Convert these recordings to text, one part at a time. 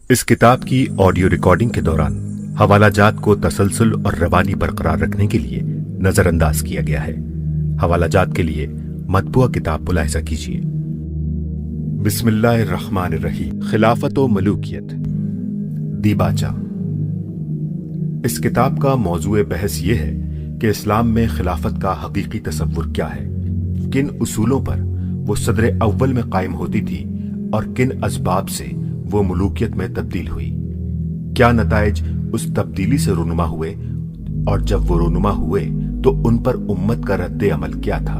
इस किताब की ऑडियो रिकॉर्डिंग के दौरान हवाला जात को तसलसल और रवानी बरकरार रखने के लिए नजरअंदाज किया गया है। हवाला जात के लिए मतबूआ किताब मुलाहिजा कीजिए। बिस्मिल्लाहिर्रहमानिर्रहीम। खिलाफत व मलूकियत दीबाचा। इस किताब का मौजूए बहस ये है कि इस्लाम में खिलाफत का हकीकी तसव्वुर क्या है, किन उसूलों पर वो सदर अव्वल में कायम होती थी और किन असबाब से वो मलूकियत में तब्दील हुई, क्या नताइज उस तब्दीली से रुनुमा हुए और जब वो रुनुमा हुए तो उन पर उम्मत का रद्द अमल क्या था।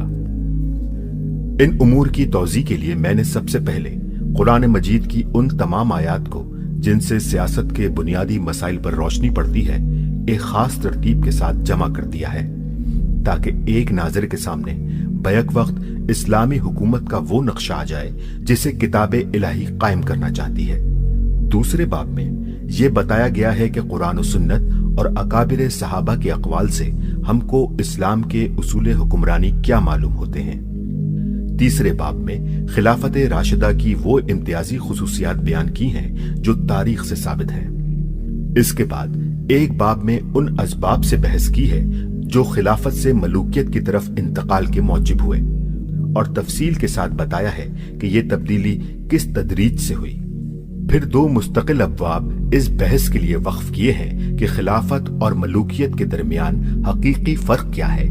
इन उमूर की तौज़ी के लिए मैंने सबसे पहले कुरान मजीद की उन तमाम आयात को जिनसे सियासत के बुनियादी मसाइल पर रोशनी पड़ती है एक खास तरतीब के साथ जमा कर दिया है, ताकि एक नाज़िर के सामने बैक वक्त इस्लामी हुकूमत का वो नक्शा आ जाए जिसे किताबे इलाही कायम करना चाहती है। दूसरे बाब में ये बताया गया है कि कुरान और सुन्नत और अकाबिर सहाबा के अक़वाल से हमको इस्लाम के उसूल हुक्मरानी क्या मालूम होते हैं। तीसरे बाब में खिलाफत राशिदा की वो इम्तियाजी खुसूसियात बयान की हैं जो तारीख से साबित हैं। इसके बाद एक बाब में उन असबाब से बहस की है जो खिलाफत से मलूकियत की तरफ इंतकाल के मौजिब हुए और तफसील के साथ बताया है कि ये तब्दीली किस तदरीज से हुई। फिर दो मुस्तकिल अब्वाब इस बहस के लिए वक्फ किए हैं कि खिलाफत और मलूकियत के दरमियान हकीकी फर्क क्या है,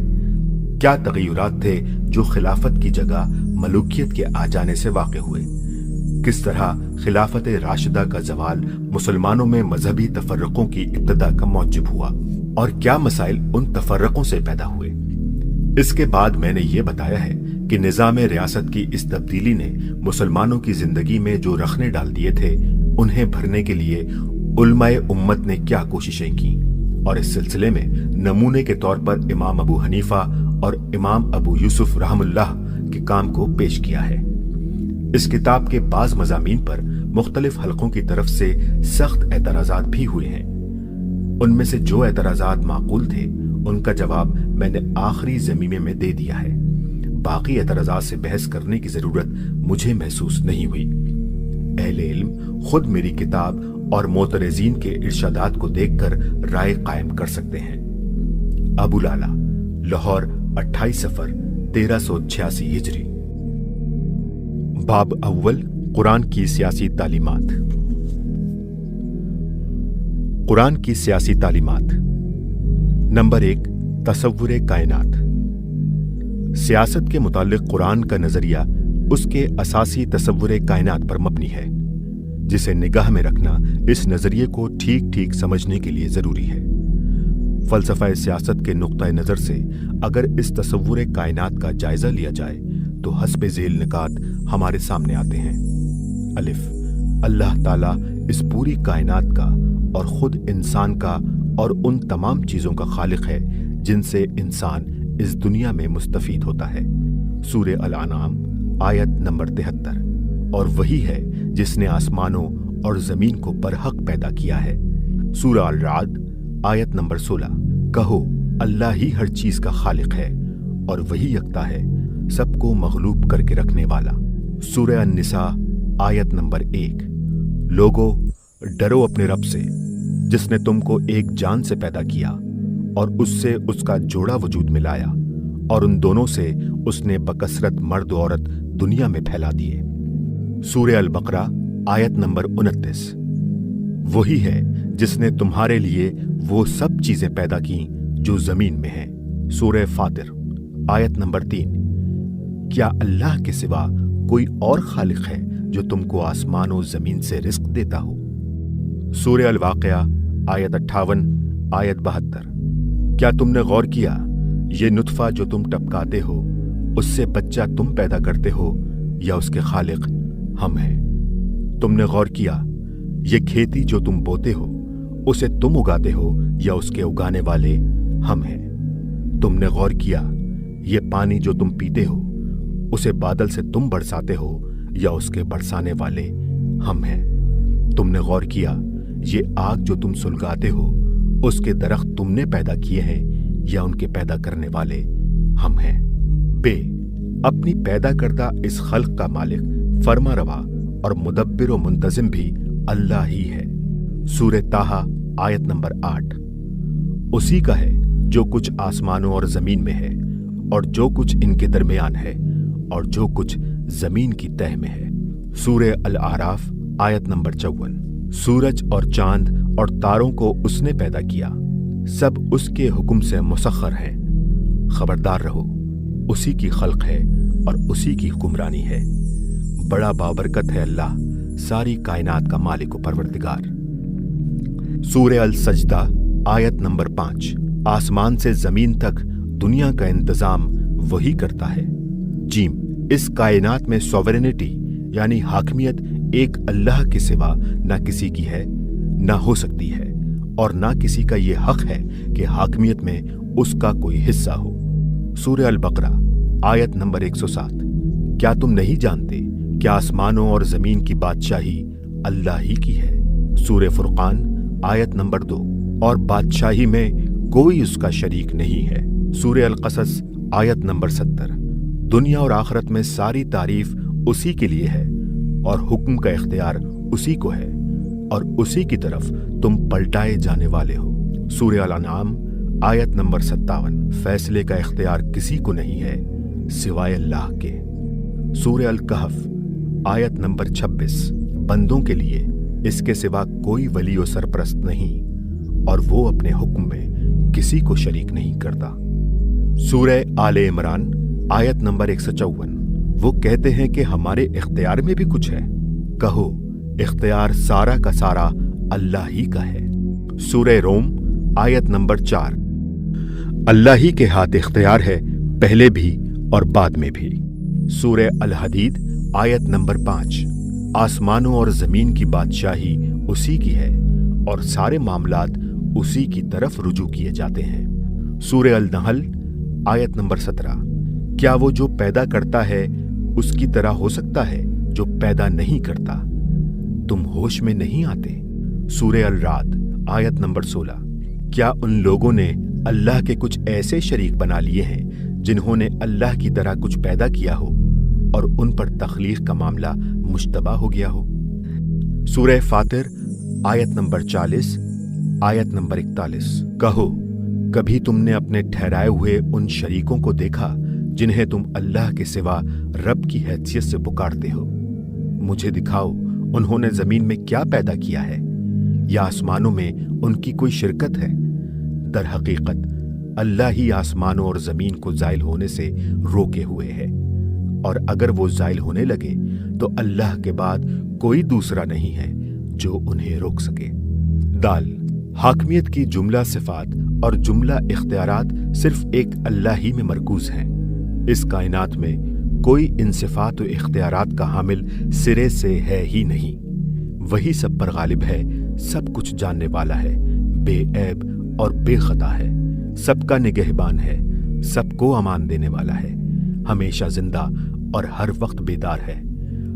क्या तगय्युरात थे जो खिलाफत की जगह मलूकियत के आ जाने से वाक़े हुए, किस तरह खिलाफत राशिदा का जवाल मुसलमानों में मजहबी तफर्रकों की इब्तिदा का मौजिब हुआ और क्या मसाइल उन तफर्रकों से पैदा हुए। इसके बाद मैंने ये बताया है कि निज़ाम रियासत की इस तब्दीली ने मुसलमानों की जिंदगी में जो रखने डाल दिए थे उन्हें भरने के लिए उलमाए उम्मत ने क्या कोशिशें की और इस सिलसिले में नमूने के तौर पर इमाम अबू हनीफा और इमाम अबू यूसुफ रहमुल्लाह के काम को पेश किया है। इस किताब के बाज मज़ामीन पर मुख्तलिफ हलकों की तरफ से सख्त एतराज़ात भी हुए हैं। उनमें से जो एतराज़ात माकूल थे उनका जवाब मैंने आखिरी ज़मीमे में दे दिया है। बाकी एतराज़ात से बहस करने की जरूरत मुझे महसूस नहीं हुई। अहले इल्म खुद मेरी किताब और मोतरजीन के इरशादात को देखकर राय कायम कर सकते हैं। अबू लाला, लाहौर, 28 सफर 1386 हिजरी। बाब अव्वल, कुरान की सियासी तालीमात। कुरान की सियासी तालीमात। नंबर 1, तसव्वुर कायनात। सियासत के मुतालिक कुरान का नजरिया उसके असासी तसव्वुर कायनात पर मबनी है, जिसे निगाह में रखना इस नजरिए को ठीक ठीक समझने के लिए जरूरी है। फलसफा सियासत के नुक्ता नजर से अगर इस तसव्वुर कायनात का जायजा लिया जाए तो हस्बे झेल निकात हमारे सामने आते हैं। अलिफ, अल्लाह ताला इस पूरी कायनात का और खुद इंसान का और उन तमाम चीजों का खालिक है जिनसे इंसान इस दुनिया में मुस्तफीद होता है। सूरह अल-अनाम आयत नंबर 73। और वही है जिसने आसमानों और जमीन को बरहक पैदा किया है। सूरह अल-राद आयत नंबर 16। कहो अल्लाह ही हर चीज का खालिक है और वही यकता है सबको मगलूब करके रखने वाला। सूरह अन-निसा आयत नंबर 1। लोगो डरो अपने रब से जिसने तुमको एक जान से पैदा किया और उससे उसका जोड़ा वजूद में लाया और उन दोनों से उसने बकसरत मर्द औरत दुनिया में फैला दिए। सूरह अल-बकरा आयत नंबर 29। वही है जिसने तुम्हारे लिए वो सब चीजें पैदा की जो जमीन में हैं। सूरह फातिर आयत नंबर 3। क्या अल्लाह के सिवा कोई और खालिक है जो तुमको आसमान और जमीन से रिस्क देता हो। सूरह अल-वाक़िया आयत 58 आयत 72। क्या तुमने गौर किया ये नुत्फा जो तुम टपकाते हो उससे बच्चा तुम पैदा करते हो या उसके खालिक हम हैं। तुमने गौर किया ये खेती जो तुम बोते हो उसे तुम उगाते हो या उसके उगाने वाले हम हैं। तुमने गौर किया ये पानी जो तुम पीते हो उसे बादल से तुम बरसाते हो या उसके बरसाने वाले हम हैं। तुमने गौर किया ये आग जो तुम सुलगाते हो उसके दरख्त तुमने पैदा किए हैं या उनके पैदा करने वाले हम हैं। बे अपनी पैदा करदा इस खल्क का मालिक, फरमा रवा और मुदब्बिर व मुंतजिम भी अल्लाह ही है। सूरह ताहा आयत नंबर 8। उसी का है जो कुछ आसमानों और जमीन में है, और जो कुछ इनके दरमियान है, और जो कुछ जमीन की तह में है। सूरह अल आराफ आयत नंबर 54। सूरज और चांद और तारों को उसने पैदा किया, सब उसके हुक्म से मुसख्खर हैं। खबरदार रहो, उसी की खल्क है और उसी की हुक्मरानी है। बड़ा बाबरकत है अल्लाह, सारी कायनात का मालिक व परवरदिगार। सूरह अल सजदा आयत नंबर 5। आसमान से जमीन तक दुनिया का इंतजाम वही करता है। जीम, इस कायनात में सॉवरेनिटी यानी हाकमियत एक अल्लाह के सिवा ना किसी की है, ना हो सकती है, और ना किसी का ये हक है कि हाकमियत में उसका कोई हिस्सा हो। सूरह अल बकरा आयत नंबर 107। क्या तुम नहीं जानते कि आसमानों और जमीन की बादशाही अल्लाह ही की है। सूरह फुरकान आयत नंबर 2। और बादशाही में कोई उसका शरीक नहीं है। सूरह अल कसस आयत नंबर 70। दुनिया और आखिरत में सारी तारीफ उसी के लिए है, और हुक्म का इख्तियार उसी को है, और उसी की तरफ तुम पलटाए जाने वाले हो। सूरह अल अनआम आयत नंबर 57। फैसले का इख्तियार किसी को नहीं है सिवाय अल्लाह के। सूरह अल कहफ आयत नंबर 26। बंदों के लिए इसके सिवा कोई वली और सरपरस्त नहीं, और वो अपने हुक्म में किसी को शरीक नहीं करता। सूरह आले इमरान आयत नंबर 154। वो कहते हैं कि हमारे इख्तियार में भी कुछ है। कहो, इख्तियार सारा का सारा अल्लाह ही का है। सूरह रोम आयत नंबर 4। अल्लाह ही के हाथ इख्तियार है, पहले भी और बाद में भी। सूरह अल हदीद आयत नंबर 5। आसमानों और जमीन की बादशाही उसी की है, और सारे मामलात उसी की तरफ रुजू किए जाते हैं। सूरह अल नहल आयत नंबर 17। क्या वो जो पैदा करता है उसकी तरह हो सकता है जो पैदा नहीं करता? तुम होश में नहीं आते। सूरह अल राद आयत नंबर 16। क्या उन लोगों ने अल्लाह के कुछ ऐसे शरीक बना लिए हैं जिन्होंने अल्लाह की तरह कुछ पैदा किया हो, और उन पर तख्लीक का मामला मुश्तबा हो गया हो। सूरह फातिर आयत नंबर 40 आयत नंबर 41। कहो, कभी तुमने अपने ठहराए हुए उन शरीकों को देखा जिन्हें तुम अल्लाह के सिवा रब की हैसियत से पुकारते हो? मुझे दिखाओ, उन्होंने जमीन में क्या पैदा किया है, या आसमानों में उनकी कोई शिरकत है? दर हकीकत अल्लाह ही आसमानों और जमीन को जाइल होने से रोके हुए है, और अगर वो जाइल होने लगे तो अल्लाह के बाद कोई दूसरा नहीं है जो उन्हें रोक सके। दाल, हाकमियत की जुमला सिफात और जुमला इख्तियारात सिर्फ एक अल्लाह ही में मरकूज हैं। इस कायनात में कोई इन सिफात और इख्तियारात का हामिल सिरे से है ही नहीं। वही सब पर गालिब है, सब कुछ जानने वाला है, बेऐब और बेखता है, सबका निगहबान है, सबको अमान देने वाला है, हमेशा जिंदा और हर वक्त बेदार है,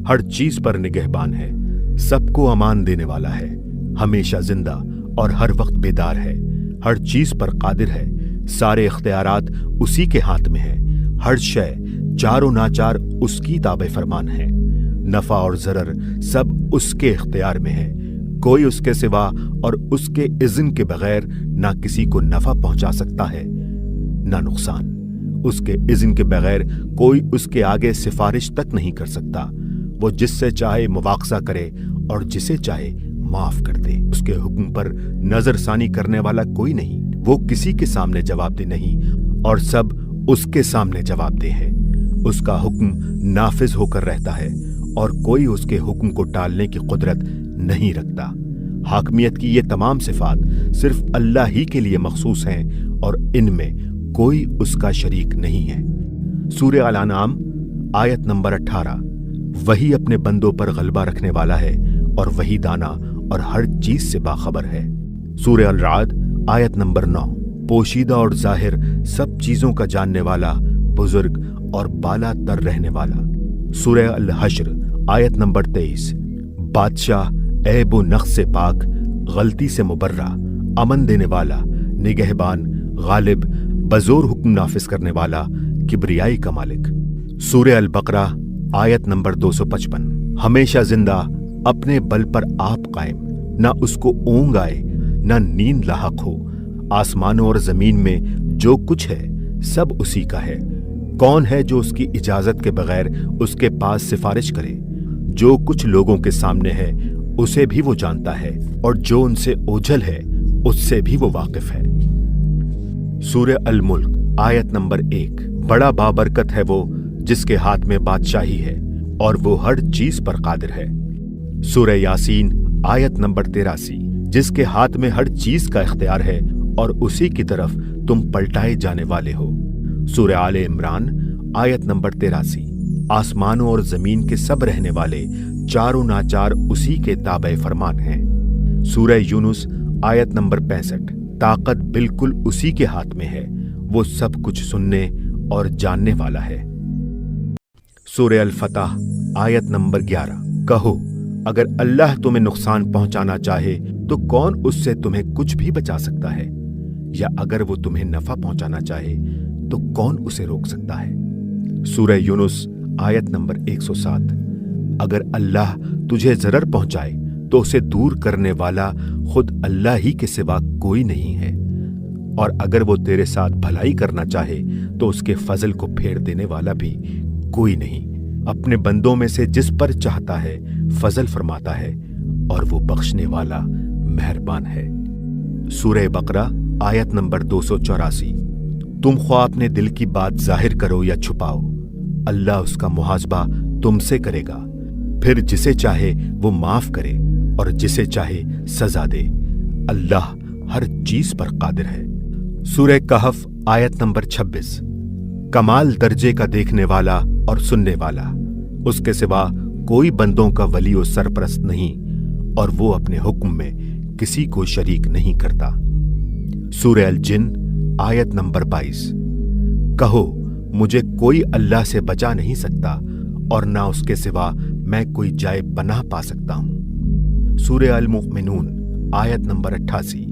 हर चीज पर निगहबान है, सबको अमान देने वाला है, हमेशा जिंदा और हर वक्त बेदार है, हर चीज पर कादिर है, सारे इख्तियारात उसी के हाथ में है, हर शय चारों नाचार उसकी ताबे फरमान है, नफा और जरर सब उसके इख्तियार में है, कोई उसके सिवा और उसके इज़्न के बगैर ना किसी को नफा पहुंचा सकता है ना नुकसान। उसके इज़्न के बगैर कोई उसके आगे सिफारिश तक नहीं कर सकता। वो जिससे चाहे मुवाखजा करे और जिसे चाहे माफ कर दे। उसके हुक्म पर नजरसानी करने वाला कोई नहीं। वो किसी के सामने जवाबदेह नहीं और सब उसके सामने जवाबदेह है। उसका हुक्म नाफिज होकर रहता है और कोई उसके हुक्म को टालने की कुदरत नहीं रखता। हाकमियत की ये तमाम सिफात सिर्फ अल्लाह ही के लिए मखसूस हैं और इनमें कोई उसका शरीक नहीं है। सूरह अल अनआम आयत नंबर 18। वही अपने बंदों पर गलबा रखने वाला है और वही दाना और हर चीज से बाखबर है। सूरह अल राद आयत नंबर 9। पोशीदा और जाहिर सब चीजों का जानने वाला, बुजुर्ग और बाला तर रहने वाला। सूरह अल हश्र आयत नंबर 23। बादशाह ऐब व नक्स से पाक, गलती से मुबर्रा, अमन देने वाला, निगहबान, गालिब, बजोर हुक्म नाफिज करने वाला, किब्रियाई का मालिक। सूरह अल बकरा आयत नंबर 255। हमेशा जिंदा, अपने बल पर आप कायम, نہ اس کو اونگ آئے نہ نیند لاحق ہو۔ آسمانوں اور زمین میں جو کچھ ہے سب اسی کا ہے۔ کون ہے جو اس کی اجازت کے بغیر اس کے پاس سفارش کرے؟ جو کچھ لوگوں کے سامنے ہے اسے بھی وہ جانتا ہے، اور جو ان سے اوجھل ہے اس سے بھی وہ واقف ہے۔ سورہ الملک آیت نمبر 1۔ بڑا بابرکت ہے وہ جس کے ہاتھ میں بادشاہی ہے اور وہ ہر چیز پر قادر ہے۔ سورہ یاسین آیت نمبر 83۔ جس کے ہاتھ میں ہر چیز کا اختیار ہے اور اسی کی طرف تم پلٹائے جانے والے ہو۔ سورہ آل عمران آیت نمبر 83۔ آسمانوں اور زمین کے سب رہنے والے چاروں ناچار اسی کے تابع فرمان ہیں۔ سورہ یونس آیت نمبر 65۔ طاقت بالکل اسی کے ہاتھ میں ہے، وہ سب کچھ سننے اور جاننے والا ہے۔ سورہ الفتح آیت نمبر 11۔ کہو اگر اللہ تمہیں نقصان پہنچانا چاہے تو کون اس سے تمہیں کچھ بھی بچا سکتا ہے، یا اگر وہ تمہیں نفع پہنچانا چاہے تو کون اسے روک سکتا ہے۔ سورہ یونس آیت نمبر 107۔ اگر اللہ تجھے ضرر پہنچائے تو اسے دور کرنے والا خود اللہ ہی کے سوا کوئی نہیں ہے، اور اگر وہ تیرے ساتھ بھلائی کرنا چاہے تو اس کے فضل کو پھیر دینے والا بھی کوئی نہیں۔ اپنے بندوں میں سے جس پر چاہتا ہے فضل فرماتا ہے، اور وہ بخشنے والا مہربان ہے۔ سورہ بقرہ آیت نمبر 284۔ تم خواہ اپنے دل کی بات ظاہر کرو یا چھپاؤ، اللہ اس کا محاسبہ تم سے کرے گا، پھر جسے چاہے وہ معاف کرے اور جسے چاہے سزا دے، اللہ ہر چیز پر قادر ہے۔ سورہ کہف آیت نمبر 26۔ کمال درجے کا دیکھنے والا اور سننے والا، اس کے سوا کوئی بندوں کا ولی و سرپرست نہیں، اور وہ اپنے حکم میں کسی کو شریک نہیں کرتا۔ سورہ الجن آیت نمبر 22۔ کہو مجھے کوئی اللہ سے بچا نہیں سکتا، اور نہ اس کے سوا میں کوئی جائے پناہ پا سکتا ہوں۔ سورہ المؤمنون آیت نمبر 88۔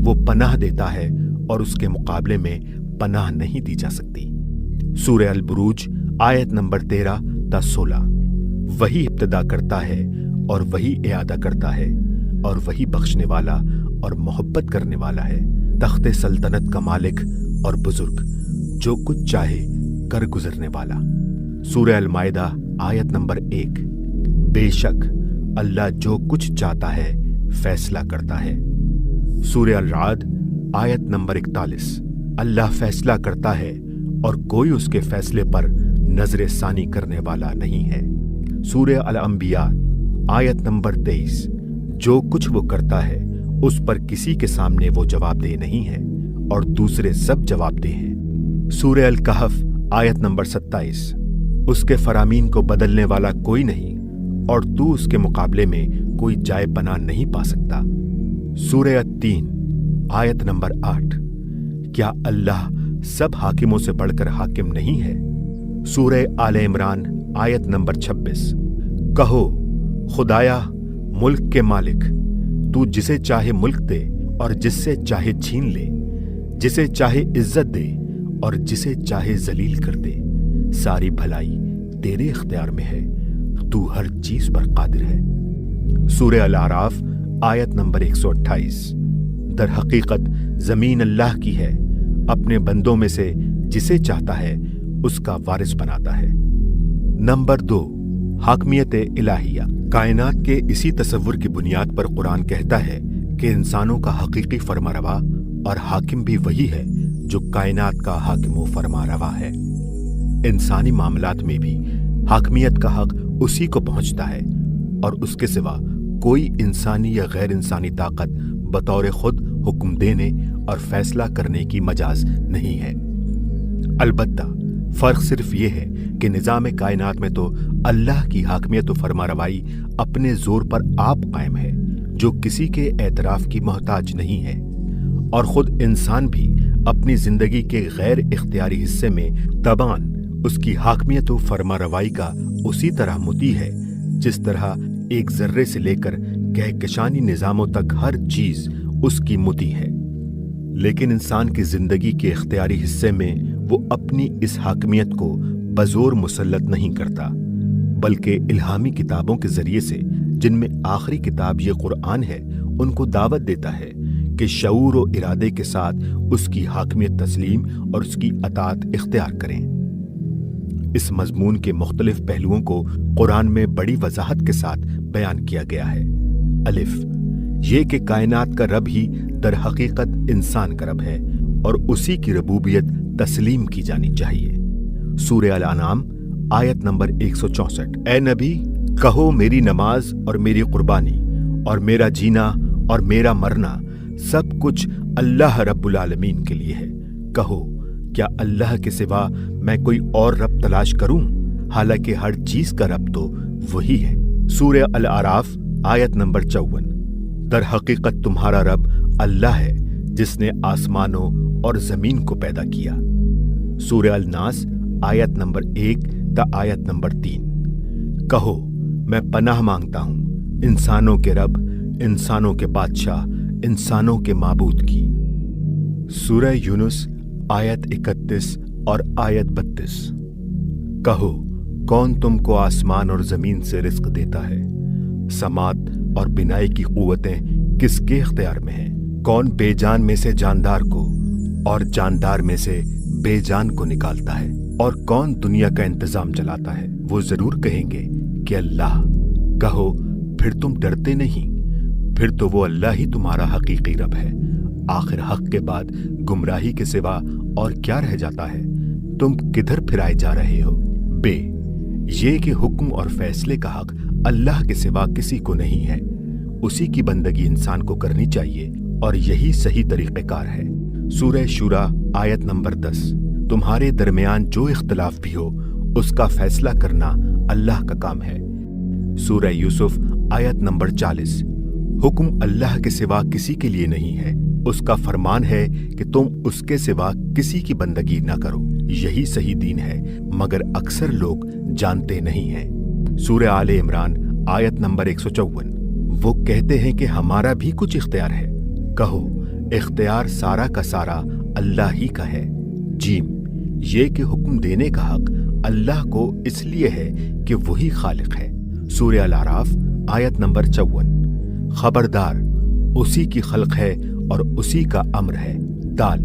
وہ پناہ دیتا ہے اور اس کے مقابلے میں پناہ نہیں دی جا سکتی۔ سورہ البروج آیت نمبر 13 تا 16۔ وہی ابتدا کرتا ہے اور وہی اعادہ کرتا ہے، اور وہی بخشنے والا اور محبت کرنے والا ہے، تخت سلطنت کا مالک اور بزرگ، جو کچھ چاہے کر گزرنے والا۔ سورہ المائدہ آیت نمبر 1۔ بے شک اللہ جو کچھ چاہتا ہے فیصلہ کرتا ہے۔ سورہ الرعد آیت نمبر 41۔ اللہ فیصلہ کرتا ہے اور کوئی اس کے فیصلے پر نظر ثانی کرنے والا نہیں ہے۔ سورہ الانبیاء آیت نمبر 23۔ جو کچھ وہ کرتا ہے اس پر کسی کے سامنے وہ جواب دہ نہیں ہے، اور دوسرے سب جواب دہ ہیں۔ سورہ الکہف آیت نمبر 27۔ اس کے فرامین کو بدلنے والا کوئی نہیں، اور تو اس کے مقابلے میں کوئی جائے پناہ نہیں پا سکتا۔ سورہ التین آیت نمبر 8۔ کیا اللہ سب حاکموں سے بڑھ کر حاکم نہیں ہے؟ سورہ آل عمران آیت نمبر 26۔ کہو خدایا ملک کے مالک، تو جسے چاہے ملک دے اور جس سے چاہے چھین لے، جسے چاہے عزت دے اور جسے چاہے ذلیل کر دے، ساری بھلائی تیرے اختیار میں ہے، تو ہر چیز پر قادر ہے۔ سورہ الاعراف آیت نمبر 128۔ در حقیقت زمین اللہ کی ہے، اپنے بندوں میں سے جسے چاہتا ہے اس کا وارث بناتا ہے۔ نمبر 2، حاکمیت الہیہ۔ کائنات کے اسی تصور کی بنیاد پر قرآن کہتا ہے کہ انسانوں کا حقیقی فرمانروا اور حاکم بھی وہی ہے جو کائنات کا حاکم و فرمانروا ہے۔ انسانی معاملات میں بھی حاکمیت کا حق اسی کو پہنچتا ہے، اور اس کے سوا کوئی انسانی یا غیر انسانی طاقت بطور خود حکم دینے اور فیصلہ کرنے کی مجاز نہیں ہے۔ البتہ فرق صرف یہ ہے کہ نظام کائنات میں تو اللہ کی حاکمیت و فرمانروائی اپنے زور پر آپ قائم ہے، جو کسی کے اعتراف کی محتاج نہیں ہے، اور خود انسان بھی اپنی زندگی کے غیر اختیاری حصے میں طبعاً اس کی حاکمیت و فرمانروائی کا اسی طرح مطیع ہے جس طرح ایک ذرے سے لے کر کہکشانی نظاموں تک ہر چیز اس کی مطیع ہے۔ لیکن انسان کی زندگی کے اختیاری حصے میں وہ اپنی اس حاکمیت کو بزور مسلط نہیں کرتا، بلکہ الہامی کتابوں کے ذریعے سے جن میں آخری کتاب یہ قرآن ہے، ان کو دعوت دیتا ہے کہ شعور و ارادے کے ساتھ اس کی حاکمیت تسلیم اور اس کی اطاعت اختیار کریں۔ اس مضمون کے مختلف پہلوؤں کو قرآن میں بڑی وضاحت کے ساتھ بیان کیا گیا ہے۔ الف، یہ کہ کائنات کا رب ہی در حقیقت انسان کا رب ہے اور اسی کی ربوبیت تسلیم کی جانی چاہیے۔ سورہ الانعام آیت نمبر 164۔ اے نبی، کہو میری نماز اور میری قربانی اور میرا جینا اور میرا مرنا سب کچھ اللہ رب العالمین کے لیے ہے۔ کہو کیا اللہ کے سوا میں کوئی اور رب تلاش کروں، حالانکہ ہر چیز کا رب تو وہی ہے۔ سورہ الاعراف آیت نمبر 54۔ در حقیقت تمہارا رب اللہ ہے جس نے آسمانوں اور زمین کو پیدا کیا۔ سورہ الناس آیت نمبر 1 تا آیت نمبر 3۔ کہو میں پناہ مانگتا ہوں انسانوں کے رب، انسانوں کے بادشاہ، انسانوں کے معبود کی۔ سورہ یونس آیت 31 اور آیت 32۔ کہو کون تم کو آسمان اور زمین سے رزق دیتا ہے؟ سماعت اور بینائی کی قوتیں کس کے اختیار میں ہیں؟ کون بے جان میں سے جاندار کو اور جاندار میں سے بے جان کو نکالتا ہے؟ اور کون دنیا کا انتظام چلاتا ہے؟ وہ ضرور کہیں گے کہ اللہ۔ کہو پھر تم ڈرتے نہیں؟ پھر تو وہ اللہ ہی تمہارا حقیقی رب ہے۔ آخر حق کے بعد گمراہی کے سوا اور کیا رہ جاتا ہے؟ تم کدھر پھرائے جا رہے ہو؟ بے، یہ کہ حکم اور فیصلے کا حق اللہ کے سوا کسی کو نہیں ہے، اسی کی بندگی انسان کو کرنی چاہیے اور یہی صحیح طریقہ کار ہے۔ سورہ شورا آیت نمبر 10۔ تمہارے درمیان جو اختلاف بھی ہو اس کا فیصلہ کرنا اللہ کا کام ہے۔ سورہ یوسف آیت نمبر 40۔ حکم اللہ کے سوا کسی کے لیے نہیں ہے، اس کا فرمان ہے کہ تم اس کے سوا کسی کی بندگی نہ کرو، یہی صحیح دین ہے، مگر اکثر لوگ جانتے نہیں ہیں۔ سورہ آل عمران آیت نمبر 154۔ وہ کہتے ہیں کہ ہمارا بھی کچھ اختیار ہے۔ کہو اختیار سارا کا سارا اللہ ہی کا ہے۔ جیم، یہ کہ حکم دینے کا حق اللہ کو اس لیے ہے کہ وہی خالق ہے۔ سورہ الاعراف آیت نمبر 54۔ خبردار، اسی کی خلق ہے اور اسی کا امر ہے۔ دال،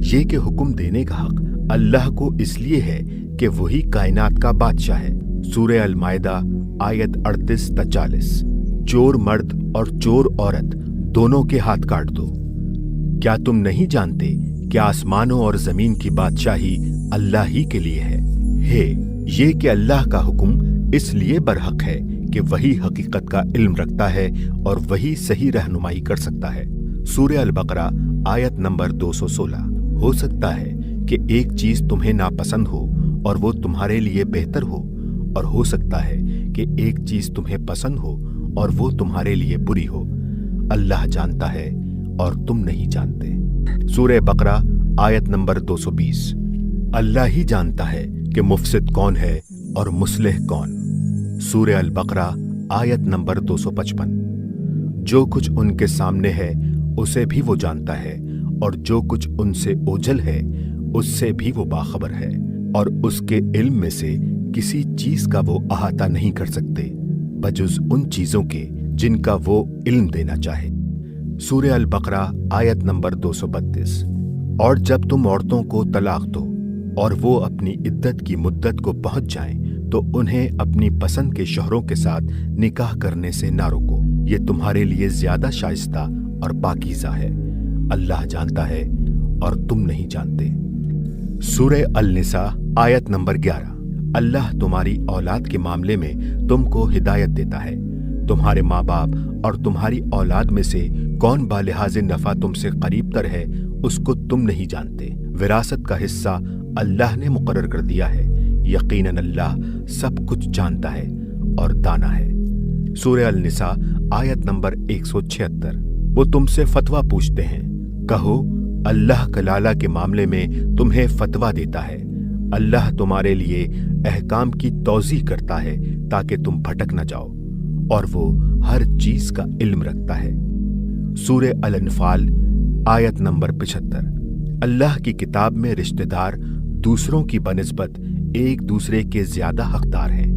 یہ کہ حکم دینے کا حق اللہ کو اس لیے ہے کہ وہی کائنات کا بادشاہ ہے۔ سورہ المائدہ آیت 38 تا 40۔ چور مرد اور چور عورت دونوں کے ہاتھ کاٹ دو۔ کیا تم نہیں جانتے کہ آسمانوں اور زمین کی بادشاہی اللہ ہی کے لیے ہے؟ یہ کہ اللہ کا حکم اس لیے برحق ہے کہ وہی حقیقت کا علم رکھتا ہے اور وہی صحیح رہنمائی کر سکتا ہے۔ سورہ البقرہ آیت نمبر 216۔ ہو سکتا ہے کہ ایک چیز تمہیں ناپسند ہو اور وہ تمہارے لیے بہتر ہو سکتا ہے کہ ایک چیز تمہیں پسند ہو اور وہ تمہارے لیے بری ہو۔ اللہ جانتا ہے اور تم نہیں جانتے۔ سورہ بقرہ آیت نمبر 220۔ اللہ ہی جانتا ہے کہ مفسد کون ہے اور مصلح کون۔ سورہ البقرہ آیت نمبر 255۔ جو کچھ ان کے سامنے ہے اسے بھی وہ جانتا ہے اور جو کچھ ان سے اوجھل ہے اس سے بھی وہ باخبر ہے، اور اس کے علم میں سے کسی چیز کا وہ احاطہ نہیں کر سکتے بجز ان چیزوں کے جن کا وہ علم دینا چاہے۔ سورہ البقرہ آیت نمبر 232۔ اور جب تم عورتوں کو طلاق دو اور وہ اپنی عدت کی مدت کو پہنچ جائیں تو انہیں اپنی پسند کے شوہروں کے ساتھ نکاح کرنے سے نہ روکو، یہ تمہارے لیے زیادہ شائستہ اور پاکیزہ ہے۔ اللہ جانتا ہے اور تم نہیں جانتے۔ سورہ النساء آیت نمبر 11۔ اللہ تمہاری اولاد کے معاملے میں تم کو ہدایت دیتا ہے۔ تمہارے ماں باپ اور تمہاری اولاد میں سے کون بالحاظ نفع تم سے قریب تر ہے اس کو تم نہیں جانتے۔ وراثت کا حصہ اللہ نے مقرر کر دیا ہے، یقیناً اللہ سب کچھ جانتا ہے اور دانا ہے۔ سورہ النساء آیت نمبر 176۔ وہ تم سے فتویٰ پوچھتے ہیں، کہو اللہ کلالہ کے معاملے میں تمہیں فتویٰ دیتا ہے۔ اللہ تمہارے لیے احکام کی توضیح کرتا ہے تاکہ تم بھٹک نہ جاؤ، اور وہ ہر چیز کا علم رکھتا ہے۔ سورہ الانفال آیت نمبر 75۔ اللہ کی کتاب میں رشتہ دار دوسروں کی بنسبت ایک دوسرے کے زیادہ حقدار ہیں۔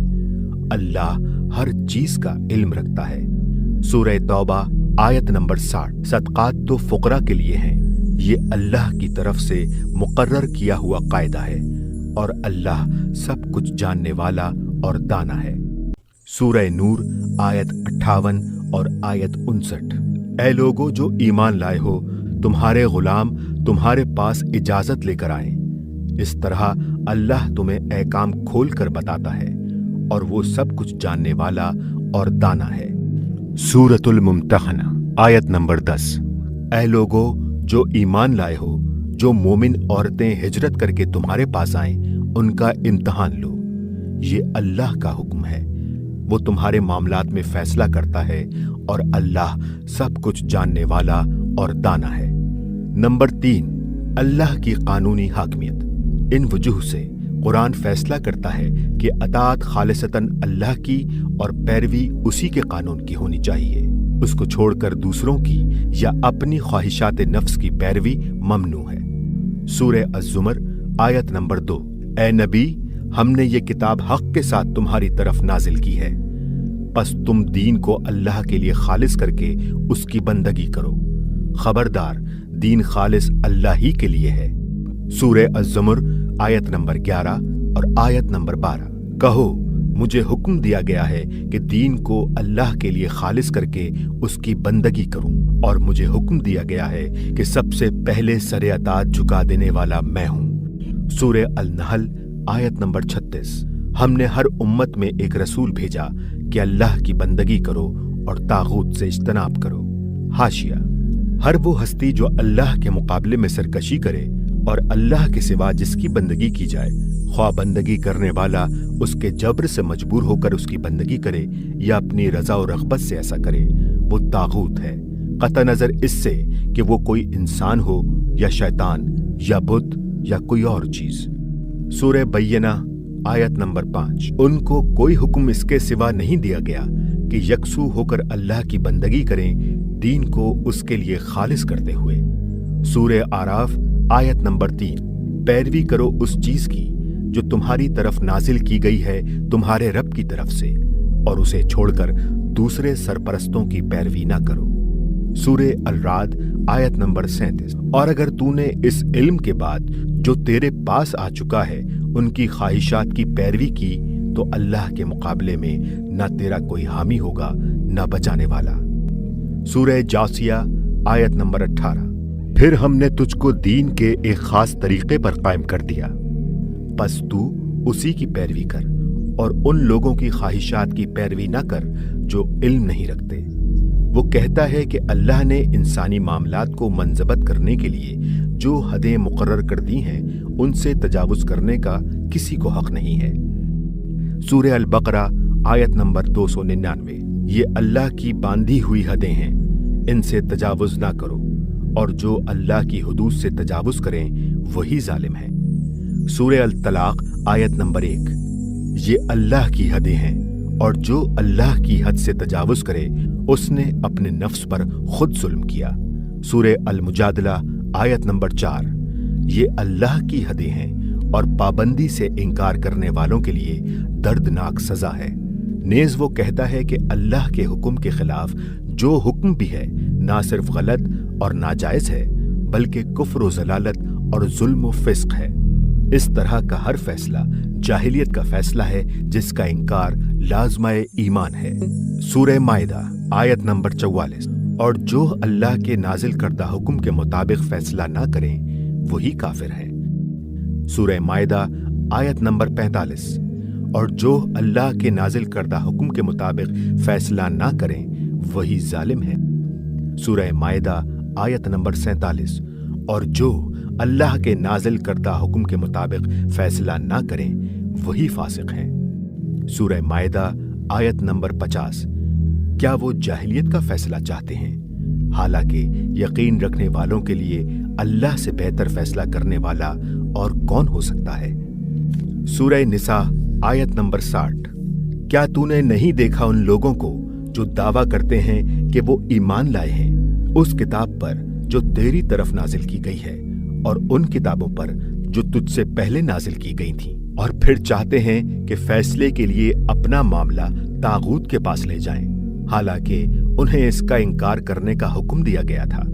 اللہ हर चीज का इल्म रखता है। सूरह तौबा आयत नंबर 60। सदकात तो फुकरा के लिए हैं, ये अल्लाह की तरफ से मुकर्रर किया हुआ कायदा है और अल्लाह सब कुछ जानने वाला और दाना है। सूरह नूर आयत 58 और आयत 59। ऐ लोगो जो ईमान लाए हो, तुम्हारे गुलाम तुम्हारे पास इजाजत लेकर आएं। इस तरह अल्लाह तुम्हें अहकाम खोल कर बताता है और वो सब कुछ जानने वाला और दाना है। सूरतुल मुम्तहना आयत नंबर 10। ऐ लोगो जो ईमान लाए हो, जो मोमिन औरतें हिजरत करके तुम्हारे पास आएं, उनका इम्तिहान लो। ये अल्लाह का हुक्म है, वो तुम्हारे मामलात में फैसला करता है और अल्लाह सब कुछ जानने वाला और दाना है। नंबर 3, अल्लाह की कानूनी हाकमियत। इन वजूह से कुरान फैसला करता है कि अताअत खालिसतन अल्लाह की और पैरवी उसी के कानून की होनी चाहिए। उसको छोड़कर दूसरों की या अपनी ख्वाहिशात नफ्स की पैरवी ममनू है। सूरह अज़्ज़ुमर आयत नंबर 2। ए नबी, हमने ये किताब हक के साथ तुम्हारी तरफ नाजिल की है, बस तुम दीन को अल्लाह के लिए खालिस करके उसकी बंदगी करो। खबरदार, दीन खालिस अल्लाह ही के लिए है। सूरह अज़्ज़ुमर आयत नंबर 11 और आयत नंबर 12। कहो, मुझे हुक्म दिया गया है कि दीन को अल्लाह के लिए खालिस करके उसकी बंदगी करूं, और मुझे हुक्म दिया गया है कि सबसे पहले सरे अताअत झुका देने वाला मैं हूं। सूरह अल-नहल आयत नंबर 36। हमने हर उम्मत में एक रसूल भेजा कि अल्लाह की बंदगी करो और तागूत से इज्तनाब करो। हाशिया, हर वो हस्ती जो अल्लाह के मुकाबले में सरकशी करे और अल्लाह के सिवा जिसकी बंदगी की जाए, ख्वाह बंदगी करने वाला उसके जबर से मजबूर होकर उसकी बंदगी करे या अपनी रजा और रग़बत से ऐसा करे, वो तागूत है, कतई नजर इससे कि वो कोई इंसान हो या शैतान या बुत या कोई और चीज। सूरह बय्यना आयत नंबर 5। उनको कोई हुक्म इसके सिवा नहीं दिया गया कि यकसू होकर अल्लाह की बंदगी करें, दीन को उसके लिए खालिस करते हुए। सूरह आराफ आयत नंबर 3। पैरवी करो उस चीज की जो तुम्हारी तरफ नाजिल की गई है तुम्हारे रब की तरफ से, और उसे छोड़कर दूसरे सरपरस्तों की पैरवी ना करो। सूरह अल-राद आयत नंबर 37। और अगर तूने इस इल्म के बाद जो तेरे पास आ चुका है उनकी ख्वाहिशात की पैरवी की, तो अल्लाह के मुकाबले में न तेरा कोई हामी होगा न बचाने वाला। सूरह जासिया आयत नंबर 18। फिर हमने तुझको दीन के एक खास तरीके पर कायम कर दिया, बस तू उसी की पैरवी कर और उन लोगों की ख्वाहिशात की पैरवी न कर जो इल्म नहीं रखते। वो कहता है कि अल्लाह ने इंसानी मामलात को मंजबत करने के लिए जो हदें मुकर्रर कर दी हैं, उनसे तजावुज करने का किसी को हक नहीं है। सूरह अल-बकरा आयत नंबर 299। ये अल्लाह की बांधी हुई हदें हैं, इनसे तजावुज ना करो, और जो अल्लाह की हुदूद से तजावुज करें वही जालिम है। सूरह अल-तलाक आयत नंबर 1। ये अल्लाह की हदें हैं, और जो अल्लाह की हद से तजावुज करे उसने अपने नफ्स पर खुद जुल्म किया। सूरह अल-मुजादला आयत नंबर 4। ये अल्लाह की हदें हैं और पाबंदी से इनकार करने वालों के लिए दर्दनाक सजा है। नेज वो कहता है कि अल्लाह के हुक्म के खिलाफ जो हुक्म भी है ना सिर्फ गलत और नाजायज है, बल्कि कुफ्र व ज़लालत और जुल्म व फिस्क है। इस तरह का हर फैसला जाहिलियत का फैसला है जिसका इनकार लाज़िमाए ईमान है। सूरह माइदा आयत नंबर 44। और जो अल्लाह के नाजिल करदा हुक्म के मुताबिक फैसला ना करें वही काफिर है। सूरह माइदा आयत नंबर 45। और जो अल्लाह के नाजिल करदा हुक्म के मुताबिक फैसला ना करें वही जालिम है। सूरह माइदा आयत नंबर 47। और जो अल्लाह के नाजिल करदा हुक्म के मुताबिक फैसला ना करें वही फासिक है। सूरह माइदा आयत नंबर 50। क्या वो जाहिलियत का फैसला चाहते हैं? हालांकि यकीन रखने वालों के लिए अल्लाह से बेहतर फैसला करने वाला और कौन हो सकता है। सूरह निसा आयत नंबर 60। क्या तूने नहीं देखा उन लोगों को जो दावा करते हैं कि वो ईमान लाए हैं उस किताब पर जो तेरी तरफ नाजिल की गई है और उन किताबों पर जो तुझसे पहले नाजिल की गई थी, और फिर चाहते हैं कि फैसले के लिए अपना मामला तागूत के पास ले जाएं, हालांकि उन्हें इसका इनकार करने का हुक्म दिया गया था।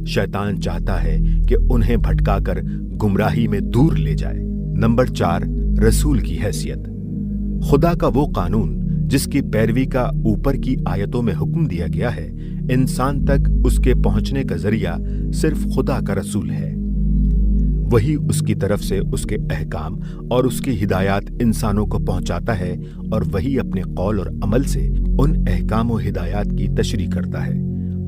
शैतान चाहता है कि उन्हें भटकाकर गुमराही में दूर ले जाए। नंबर 4, रसूल की हैसियत। खुदा का वो कानून जिसकी पैरवी का ऊपर की आयतों में हुक्म दिया गया है, इंसान तक उसके पहुंचने का जरिया सिर्फ खुदा का रसूल है। वही उसकी तरफ से उसके अहकाम और उसकी हिदायत इंसानों को पहुंचाता है और वही अपने कौल और अमल से उन अहकाम और हिदायत की तशरीह करता है।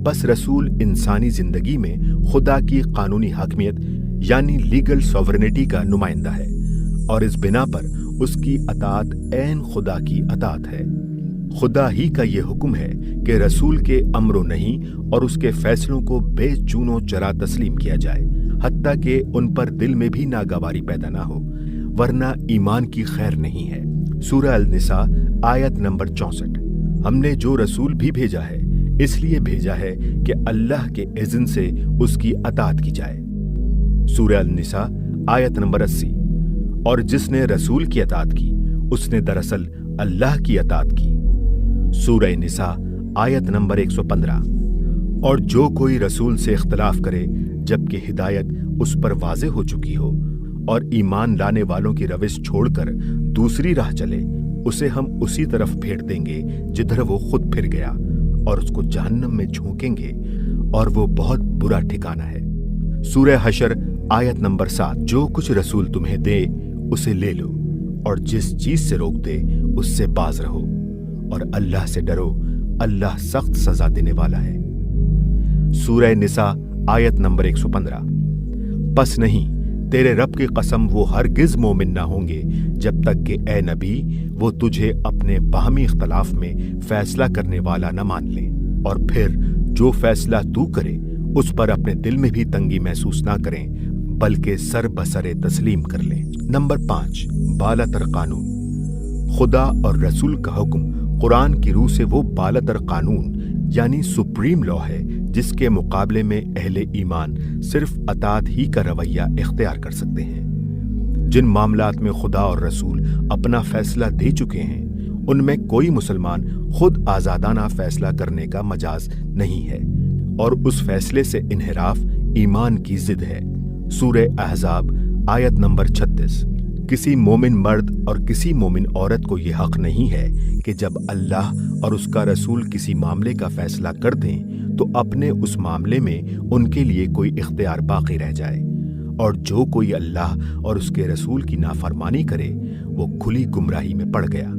बस रसूल इंसानी जिंदगी में खुदा की कानूनी हाकमियत यानी लीगल सॉवरेनिटी का नुमाइंदा है और इस बिना पर उसकी अतात ऐन खुदा की अतात है। खुदा ही का ये हुक्म है कि रसूल के अमरो नहीं और उसके फैसलों को बेचूनो चरा तस्लीम किया जाए, हत्ता कि उन पर दिल में भी नागवारी पैदा ना हो, वरना ईमान की खैर नहीं है। सूरह अल-निसा आयत नंबर 64। हमने जो रसूल भी भेजा है इसलिए भेजा है कि अल्लाह के इज़्न से उसकी अतात की जाए। सूरह अल-निसा आयत नंबर 80। और जिसने रसूल की अतात की उसने दरअसल अल्लाह की अतात की। सूरह निसा आयत नंबर 115। और जो कोई रसूल से इख्तलाफ करे जबकि हिदायत उस पर वाज़ेह हो चुकी हो और ईमान लाने वालों की रविश छोड़कर दूसरी राह चले, उसे हम उसी तरफ भेज देंगे जिधर वो खुद फिर गया और उसको जहन्नम में झोंकेंगे और वो बहुत बुरा ठिकाना है। सूरह हशर आयत नंबर 7। जो कुछ रसूल तुम्हें दे उसे ले लो और जिस चीज से रोक दे उससे बाज रहो और अल्लाह से डरो, अल्लाह सख्त सजा देने वाला है। सूरह निसा आयत नंबर 115। बस नहीं, तेरे रब की कसम वो हरगिज मोमिन ना होंगे जब तक कि ए नबी वो तुझे अपने बाहमी इख्तलाफ में फैसला करने वाला न मान ले और फिर जो फैसला तू करे उस पर अपने दिल में भी तंगी महसूस ना करें बल्कि सर बसरे तस्लीम कर लें। नंबर 5, बालातर कानून। खुदा और रसूल का हुक्म कुरान की रूह से वो बालातर कानून यानी सुप्रीम लॉ है जिसके मुकाबले में अहले ईमान सिर्फ अतात ही का रवैया इख्तियार कर सकते हैं। जिन मामलात में खुदा और रसूल अपना फैसला दे चुके हैं उनमें कोई मुसलमान खुद आजादाना फैसला करने का मजाज नहीं है और उस फैसले से इन्हिराफ ईमान की जिद है। सूरह अहज़ाब आयत नंबर 36। किसी मोमिन मर्द और किसी मोमिन औरत को यह हक नहीं है कि जब अल्लाह और उसका रसूल किसी मामले का फैसला कर दें तो अपने उस मामले में उनके लिए कोई इख्तियार बाकी रह जाए, और जो कोई अल्लाह और उसके रसूल की नाफरमानी करे वो खुली गुमराही में पड़ गया।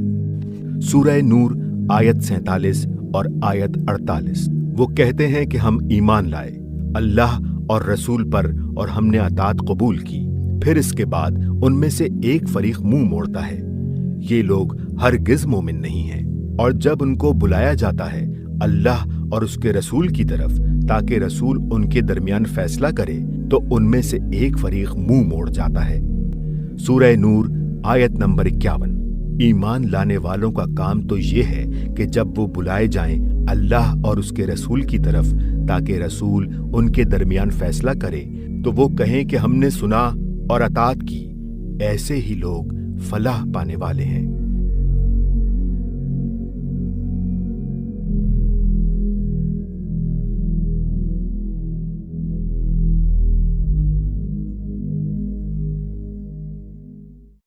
सूरह नूर आयत 47 और आयत 48। वो कहते हैं कि हम ईमान लाए अल्लाह और रसूल पर और हमने अतात कबूल की, फिर इसके बाद उनमें से एक फरीक मुंह मोड़ता है। ये लोग हरगिज मोमिन नहीं हैं। और जब उनको बुलाया जाता है अल्लाह और उसके रसूल की तरफ ताकि रसूल उनके दरमियान फैसला करे तो उनमें से एक फरीक मुंह मोड़ जाता है। सूरह नूर आयत नंबर 51। ईमान लाने वालों का काम तो ये है कि जब वो बुलाए जाएं अल्लाह और उसके रसूल की तरफ ताकि रसूल उनके दरमियान फैसला करे तो वो कहें कि हमने सुना और अतात की। ऐसे ही लोग फलाह पाने वाले हैं।